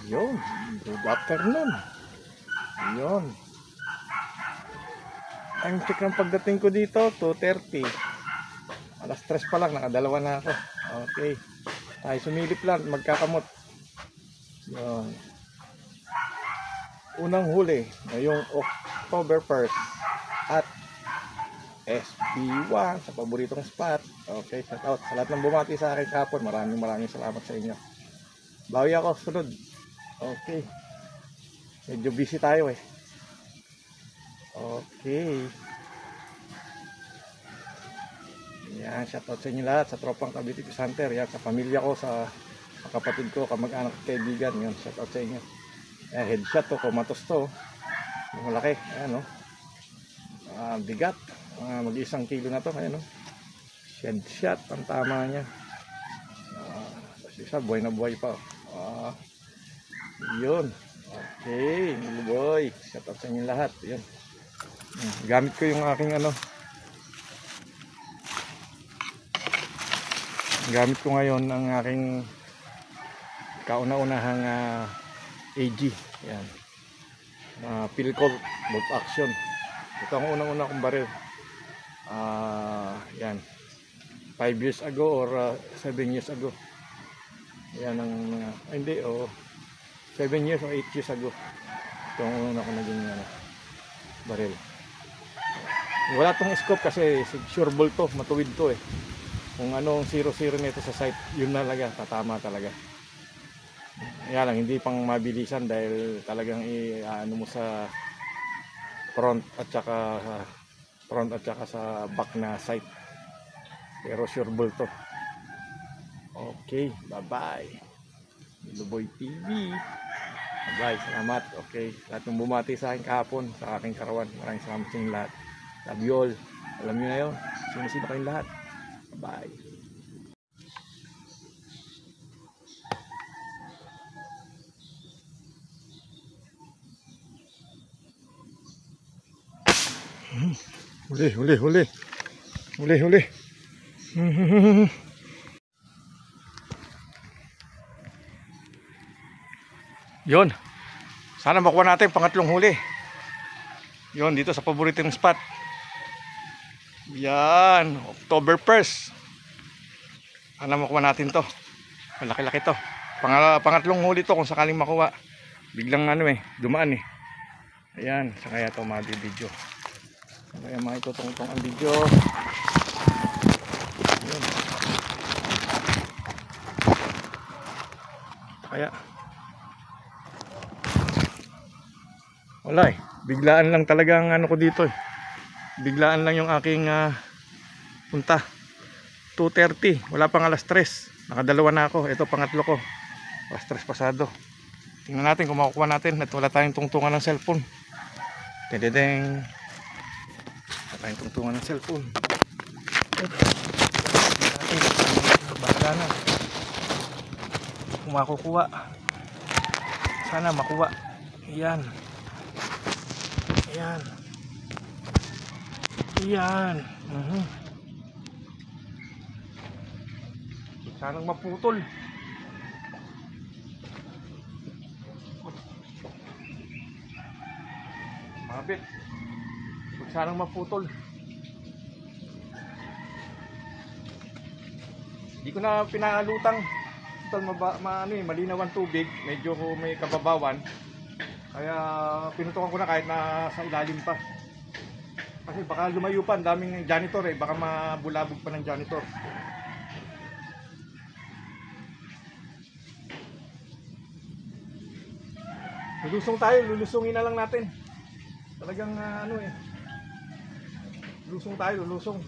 Yun, good afternoon. Yun. Time check ng pagdating ko dito, 2:30. Alas 3 pa lang, nakadalawa na ako. Okay. Tayo sumilip lang, magkakamot. Yun. Unang huli, ngayong October 1st at SB1 sa paboritong spot. Okay, shout out sa lahat ng bumati sa akin kapon. Maraming salamat sa inyo. Bawi ako, sunod. Okay. Medyo busy tayo eh. Okay. Yan, shoutout sa inyo lahat, sa tropang Cavite Peace Hunter, yan, sa pamilya ko, sa kapatid ko, kamag-anak at kaibigan, yan, shoutout sa inyo. Yan, headshot to, kumatos to, malaki, ayan o, bigat, mag-1 kilo na to, ayan o, headshot, ang tama niya, isa, buhay na buhay pa, yun, okay, boy, shoutout sa inyo lahat, yan, gamit ko yung aking gamit ko ngayon ang aking kauna-unahang AG. Yan. Philcolt bolt action. Ito ang unang-una kong baril. Yan. 5 years ago or 7 years ago. Yan ang hindi 7 years or 8 years ago. Ito ang unang ko naging baril. Wala tong scope kasi sure ball to, matuwid to eh. Kung anong 0-0 nito sa site, yun na talaga, tatama talaga. Kaya lang, hindi pang mabilisan dahil talagang ano mo sa front at saka sa back na site. Pero sure ball to. Okay, bye-bye. Luboy TV. Bye-bye, salamat. Okay, lahat ng bumati sa akin kahapon, sa aking karawan. Maraming salamat sa inyo lahat. Love you all. Alam nyo na yun, sinisip kayong lahat. Bye. Huli. Yon. Sana makuha natin pangatlong huli. Yon, dito sa paboritong spot. Yan, October 1st. Sana makuha natin to. Malaki-laki to. Pangatlong huli to kung sakaling makuha. Biglang dumaan eh. Ayan, sa kaya to video. Kaya makitutong-tong ang video. Ayan. Kaya wala eh. Biglaan lang talaga ang ko dito eh. Biglaan lang yung aking punta. 2:30, wala pang alas 3. Nakadalawa na ako. Ito pangatlo ko. Alas 3 pasado. Tingnan natin kung makukuha natin at wala tayong tungtungan ng cellphone. Dedeng. Wala tayong tungtungan ng cellphone. Bahala na. Kung makukuha. Sana makuha. Ayan. Ayan. Ayan. Sanang maputol. Mabit. Sanang maputol. Hindi ko na pinaalutang. Total malinaw ang tubig, medyo may kababawan. Kaya pinutukan ko na kahit na sa ilalim pa. Kasi baka lumayo pa, ang daming janitor eh, baka mabulabog pa ng janitor. Lulusong tayo, lulusungin na lang natin. Talagang lulusong tayo, lulusong.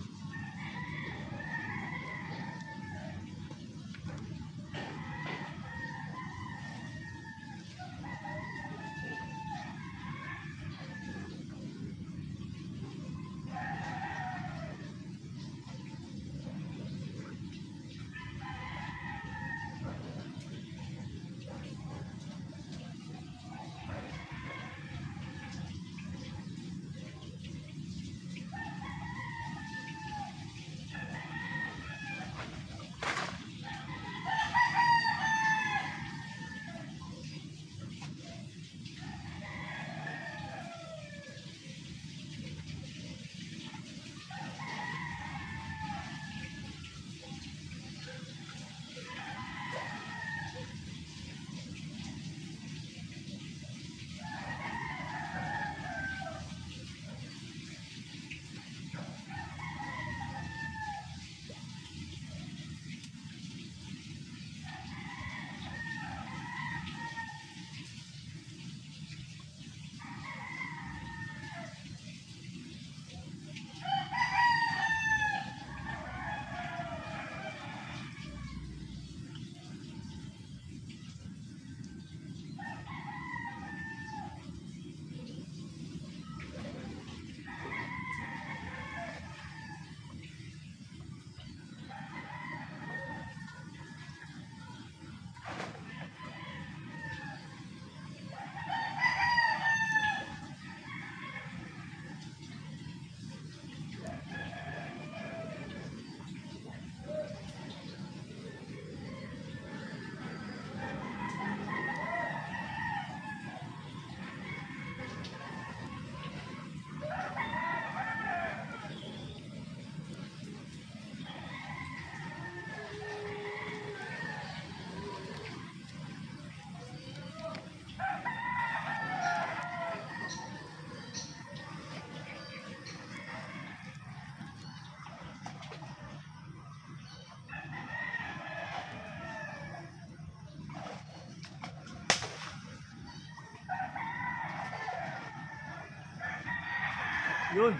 Yun.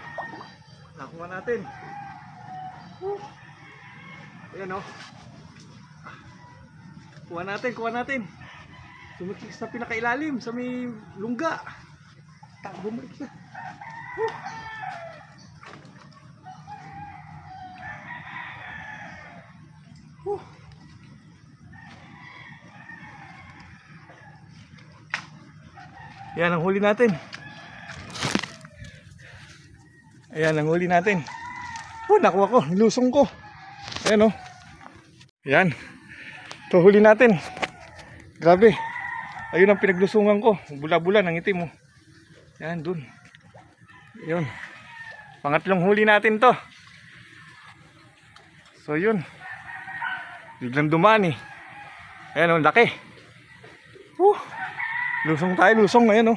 Nakuha natin. Ayan o. Kuha natin, kuha natin. Sumiklik sa pinakailalim, sa may lungga. Bumalik siya. Yan ang huli natin. Ayan ang huli natin. Nakuha ko, lusong ko. Ayan o. Ayan. Ito huli natin. Grabe. Ayun ang pinaglusungan ko. Bula-bula ng itim mo. Ayan dun. Yun. Pangatlong huli natin to. So yun. Biglang dumaan eh. Ayan o, laki. Lusong tayo, lusong. Ayan o.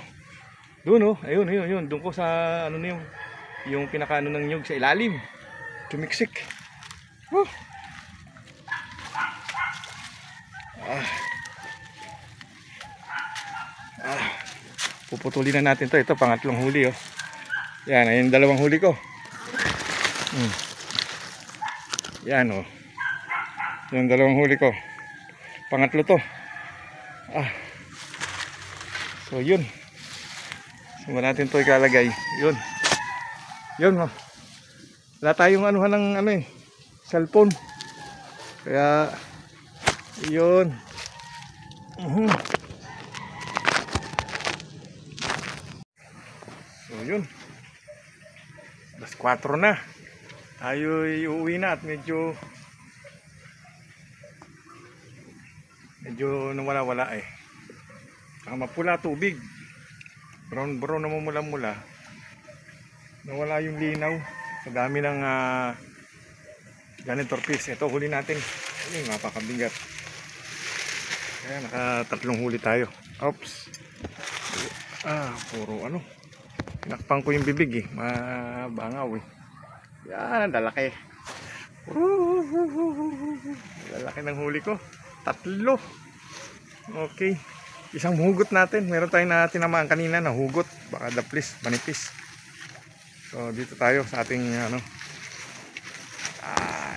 Doon o. Ayun, ayun, ayun. Doon ko sa ano na yung pinakaano ng nyug sa ilalim. Tumiksik. Puputulin na natin to. Ito pangatlong huli oh. Yan, ayun dalawang huli ko. Yan oh. Yung dalawang huli ko. Pangatlo to. So yun. Suma natin to ikalagay. Yun. Yun oh. Wala tayong anuhan ng ano eh, cellphone. Kaya yun. So yun. Alas 4 na. Tayo uuwi na at medyo nawala-wala eh. Mapula tubig. Brown na mula-mula. Nawala yung linaw. Sa dami ng janitor piece. Ito huli natin. Ayun, napakabigat. Kaya nakatatlong huli tayo. Oops. Puro ano. Pinakpang ko yung bibig eh. Mabangaw eh. Yan, lalaki. Lalaki ng huli ko. 3. Okay. Isang hugot natin. Meron tayong na tinamaan kanina na hugot. Baka daplis, manipis. So dito tayo sa ating ano.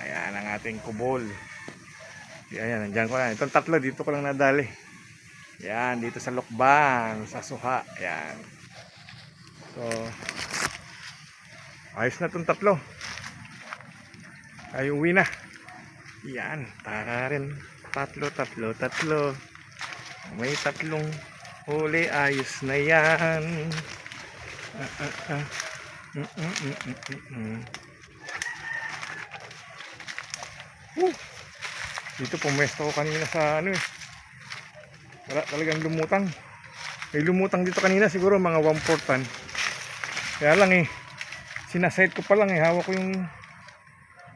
Yan ang ating kubol. Yan, nandiyan ko lang. Itong 3 dito ko lang nadali. Yan, dito sa Lukban, sa Suha. Yan. So ayos na itong 3. Ay uwi na. Yan, tara rin. 3. May 3 huli, ayos na yan. Dito pumesto ko kanina sa ano eh. Wala talagang lumutang. May lumutang dito kanina siguro mga 1/4 tan. Kaya lang eh, sinaset ko pa lang eh, hawak ko yung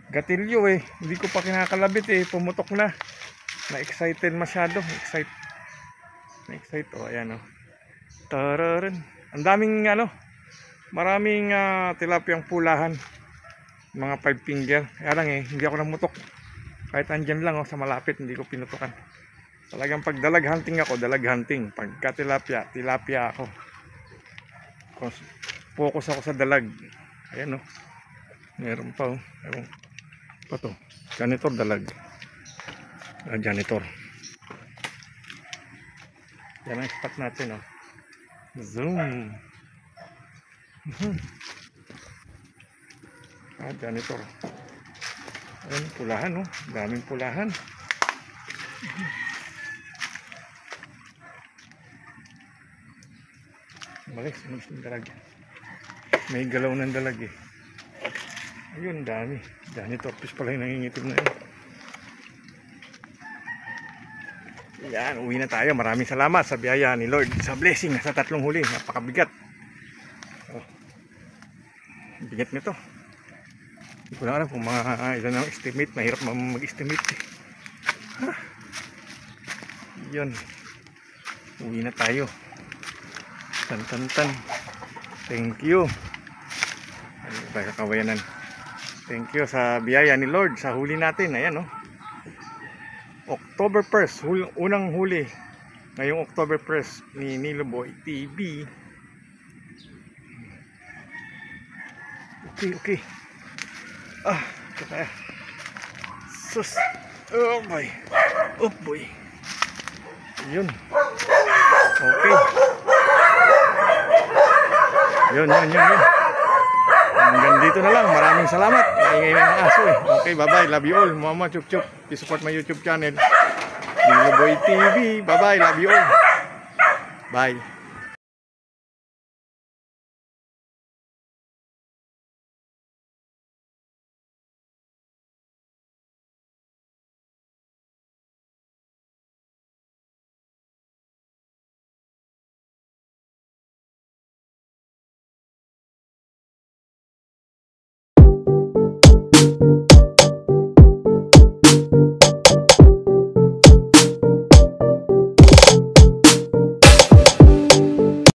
gatilyo eh, hindi ko pa kinakalabit eh, pumutok na. Na-excited masyado, na-excite oh, ayan oh. Tararan. Ang daming ano, maraming tilapiyang pulahan. Mga 5 finger. Kaya lang eh, hindi ako namutok. Kahit andyan lang oh, sa malapit, hindi ko pinutukan. Talagang pag dalag hunting ako, dalag hunting. Pagka tilapia ako. Focus ako sa dalag. Ayan oh. Meron pa oh. Ewan. Pa to. Janitor dalag. Janitor. Yan ang spot natin oh. Zoom. Janitor. Ayan, pulahan oh. Daming pulahan. Malis ng dalag. May galaw ng dalag eh. Ayun, dami. Janitor fish pala yung nangingitim na yun. Yan, uwi na tayo. Maraming salamat sa biyaya ni Lord. Sa blessing sa 3 huli. Napakabigat. Oh. Bigat nito. Hindi ko lang alam kung mga ilan ang estimate. Mahirap mag-estimate eh. Yun. Uwi na tayo. Tan. Thank you. Ano ba kakawayanan? Thank you sa biyaya ni Lord sa huli natin. Ayan oh. October 1st, unang huli. Ngayong October 1st ni Niloboy TV. Okay. Kaya. Sus. Oh boy. Oh boy. Yun. Okay. Yun. Hanggang dito na lang. Maraming salamat. Maingay ng aso eh. Okay, bye-bye. Love you all. Mama chup chup. Please support my YouTube channel. Biloboy TV. Bye-bye. Love you all. Bye.